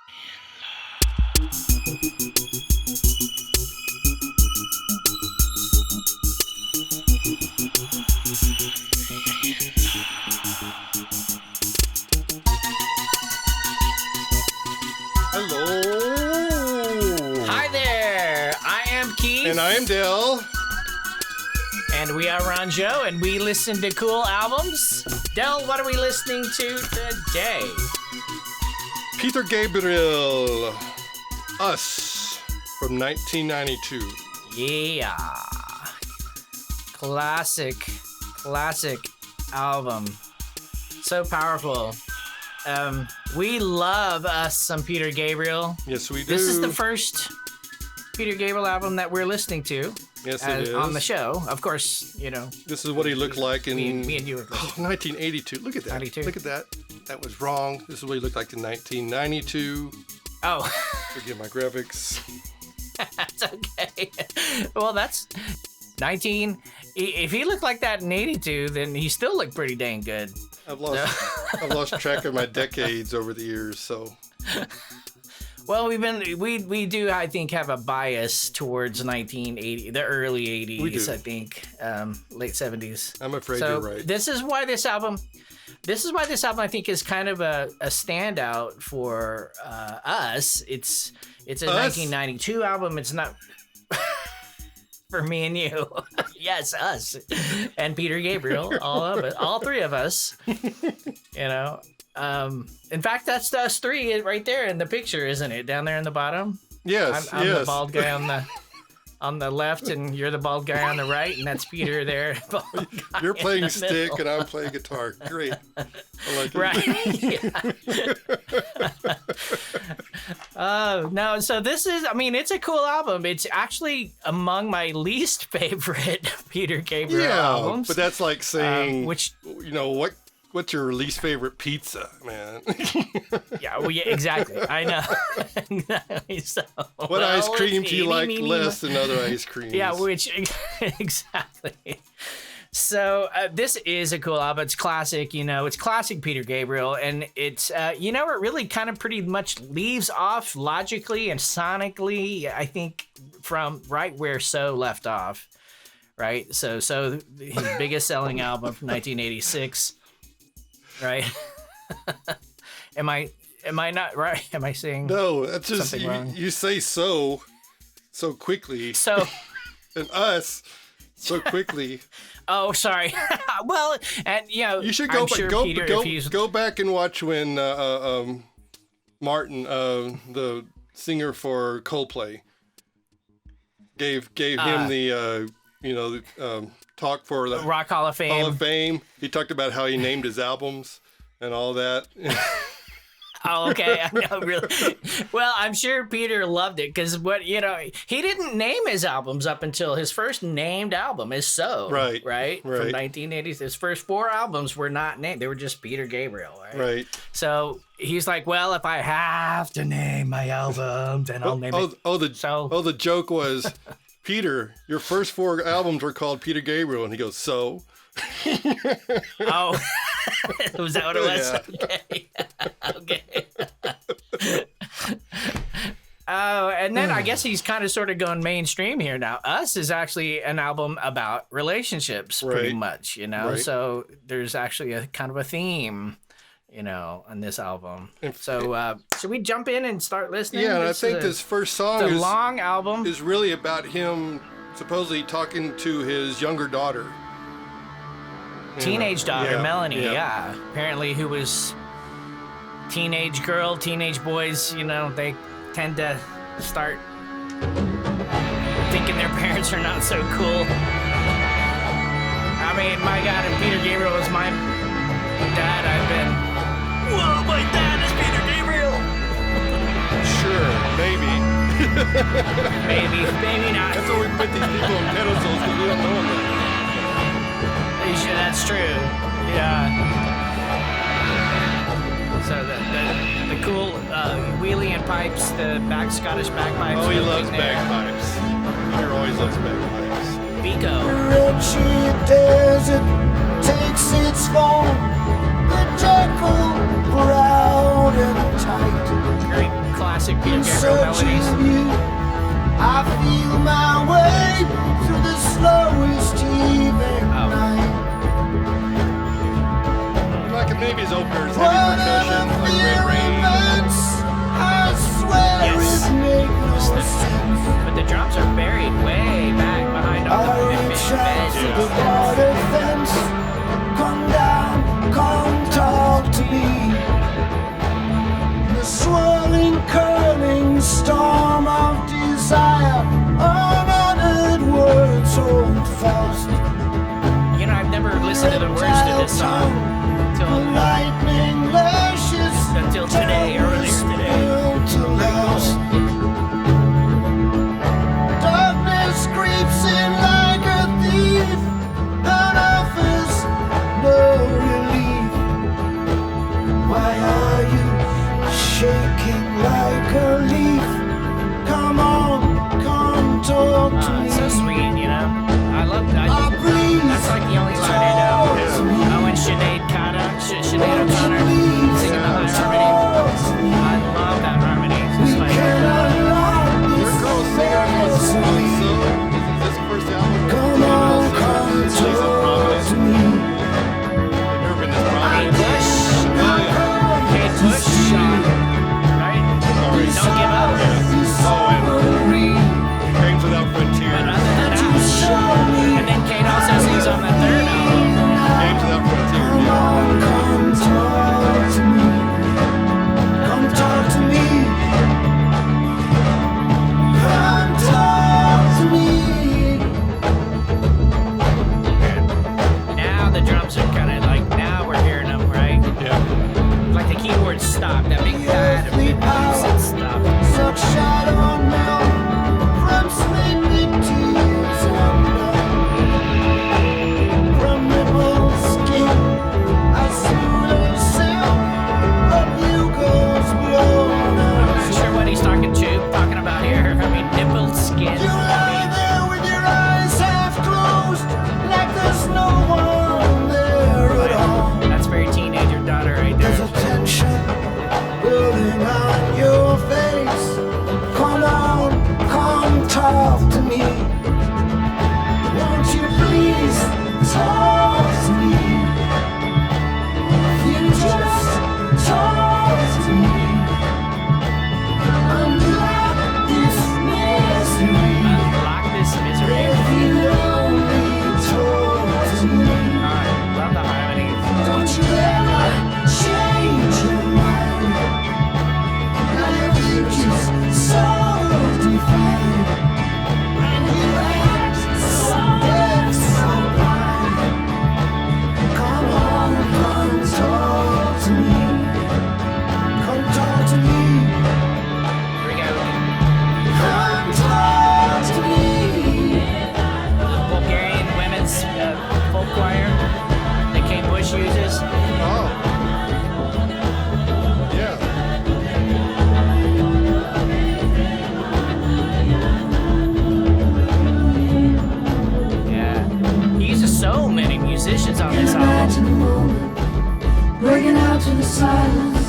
Hello. Hi there. I am Keith. And I am Dale. And we are Renjeaux, and we listen to cool albums. Dell, what are we listening to today? Peter Gabriel, Us, from 1992. Yeah. Classic album. So powerful. We love us some Peter Gabriel. Yes, we do. This is the first Peter Gabriel album that we're listening to. Yes, it is. On the show. Of course, you know. This is what he looked like in... Me and you. 1982. Look at that. 92. Look at that. That was wrong. This is what he looked like in 1992. Oh. Forgive my graphics. That's okay. Well, that's 19. If he looked like that in 82, then he still looked pretty dang good. I've lost track of my decades over the years, so... Well, we do, I think, have a bias towards 1980, the early 80s, We do. I think, late 70s. I'm afraid So you're right. this is why this album, I think, is kind of a standout for us. It's a 1992 album. It's not for me and you. Yes, us and Peter Gabriel, all of it, all three of us. You know. In fact, that's us three right there in the picture, isn't it? Down there in the bottom. Yes, I'm yes. the bald guy on the left, and you're the bald guy on the right, and that's Peter there. Bald guy You're playing in the stick, middle. and I'm playing guitar. Great. I like it. Right. Oh, no. So this is, I mean, it's a cool album. It's actually among my least favorite Peter Gabriel albums. But that's like saying, which, you know, what's your least favorite pizza, man? yeah, well, yeah, exactly. I know. Exactly. So, What ice cream do you like less than other ice creams? Yeah, which, exactly. So this is a cool album. It's classic, you know. It's classic Peter Gabriel, and it's, you know, it really kind of pretty much leaves off logically and sonically, I think, from right where So left off, right? So his biggest selling album from 1986, right? Am I not right? Am I saying No, that's just something wrong? you say so quickly, So. and us so quickly. Oh, sorry. Well, and you know, You should I'm sure Peter, if he's... go back and watch when Martin, the singer for Coldplay, gave him the talk for the Rock Hall of Fame. Hall of Fame. He talked about how he named his albums and all that. Oh, okay. I know, really. Well, I'm sure Peter loved it because he didn't name his albums up until his first named album is So. Right. From 1980. His first 4 albums were not named. They were just Peter Gabriel, right? Right. So he's like, well, if I have to name my album, then I'll name it. The joke was, Peter, your first 4 albums were called Peter Gabriel, and he goes, so. Oh, was that what it was? Yeah. Okay. Oh, and then I guess he's kind of sort of going mainstream here now. Us is actually an album about relationships, pretty much, you know. Right. So there's actually a kind of a theme, you know, on this album. So should we jump in and start listening? Yeah, and I think this first song long album is really about him supposedly talking to his younger daughter. Teenage daughter, Melanie, yeah. Apparently who was teenage boys, you know, they tend to start thinking their parents are not so cool. I mean, my God, if Peter Gabriel was my dad, I've been, whoa, my dad is Peter Gabriel. Sure, maybe. maybe not. That's why we put these people on pedestals, because we don't know them. Sure, that's true. Yeah. So the cool wheelie and pipes, the Scottish bagpipes. Oh, he loves bagpipes. Peter always loves bagpipes. Vico. Wretched desert takes its form, the jackal proud and tight. Great drums are buried way back behind all I the reach out to the veggies. water fence. Come down, come talk to me. The swirling, curling storm of desire. Unuttered words hold fast. You know, I've never listened to the words to this song The lightning lashes until today, earlier today. to last. Darkness creeps in like a thief and offers no relief. Why are you shaking like a leaf? Come on, come talk to me. It's so sweet, you know. I love that. I breathe. That's like the only line I know. Talk to me. Oh, and Sinead O'Connor singing the high harmony. I love that harmony. It's just like, Your girl singer was so. Is this the first album? Come on, come She's a talk prominent. to me. Never been this Kate prominent. Bush. Oh yeah. Kate Bush, Sean. Right? Sorry. Don't give up. Oh, and Games Without But Frontiers. other than that, and then Kate also sings on the third album. Games Without Frontiers. Come Yeah. on, come talk to me. Come talk to me. Come talk to me. Now the drums are kind of like, now we're hearing them, right? Yeah. Like the keyboard stopped, that big pad of music stopped. Such shadow on melt from sleepy tears and from nipple skin. I smooth as silk, the bugles blown I'm not out. sure what he's talking about here. I mean, nippled skin. You lie there with your eyes half closed, like there's no one there at all. That's very teenager daughter right There's there. a tension building on your face. Come on, come talk to me. Won't you please talk to me? If you just talk to me. Unlock this misery. Unlock this misery. If you only talk to me. Love the harmonies. Don't you ever change your mind. Now your future's so defined, and you act so deaf, so blind. Come on, come talk to me. Come talk to me. Here we go. Come talk to me. Bulgarian women's folk choir that Kate Bush uses. Oh. Yeah. Yeah. He uses so many musicians on this album. Imagine a moment, breaking out to the silence,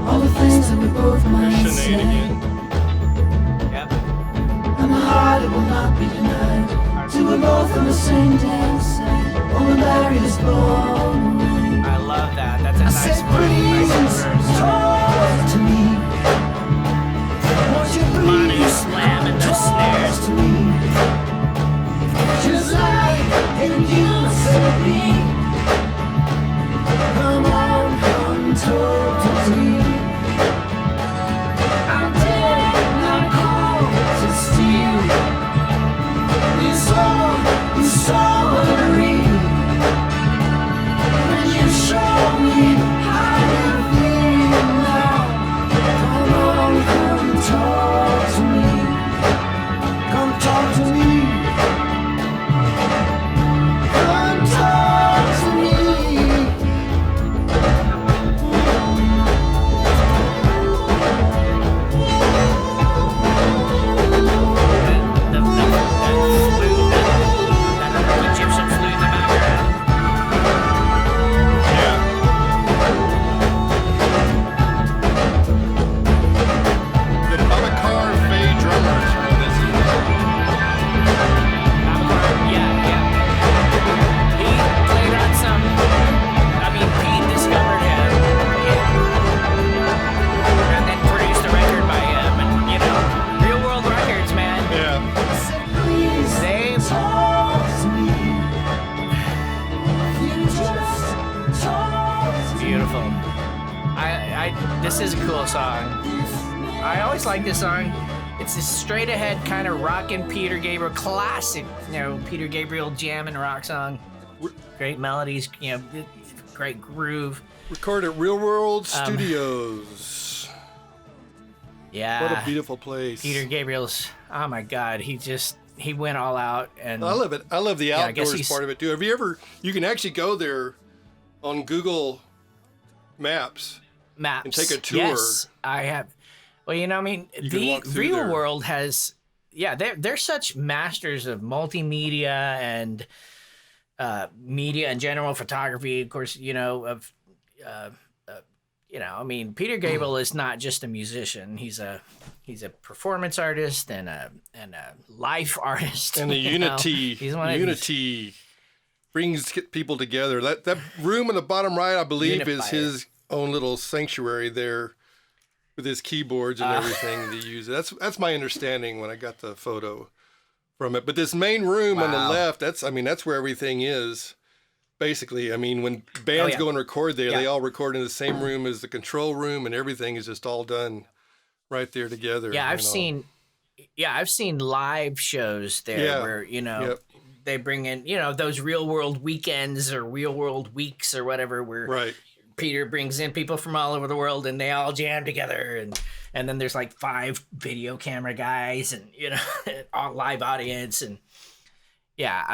all the things that we both might There's say, Sinead again. Yep. and the heart it will not be denied. Till we're both on the same dance side, all the barriers blown away. I love that. That's a I nice said, one. please Nice verse. talk to me. Won't you Money please slamming the talk snares. to me? Just like it used to be. Come on, come talk to me. I did not call to steal. You saw agree. When you show me how you feel now, song. I always like this song. It's this straight ahead kind of rockin' Peter Gabriel classic, Peter Gabriel jam and rock song. Great melodies, great groove. Recorded at Real World Studios. Yeah. What a beautiful place. Peter Gabriel's, oh my God, he went all out. And I love it. I love the outdoors part of it too. Have you ever, you can actually go there on Google Maps. And take a tour. Yes, I have. Well, the Real World has, they're such masters of multimedia and media in general, photography, of course, Peter Gabriel is not just a musician. He's a performance artist and a life artist. And the unity brings people together. That room in the bottom right, I believe, is his own little sanctuary there with his keyboards and everything that he uses. That's my understanding when I got the photo from it. But this main room on the left, that's where everything is. Basically, when bands go and record there, they all record in the same room as the control room, and everything is just all done right there together. Yeah, I've seen live shows there where they bring in those Real World weekends or Real World weeks or whatever where Peter brings in people from all over the world and they all jam together and then there's like 5 video camera guys and all live audience and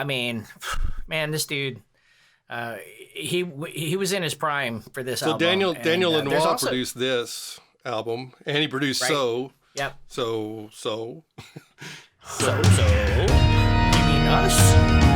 man, this dude. He was in his prime for this album. So Daniel Lanois produced this album, and he produced So. Yep. So. You mean us?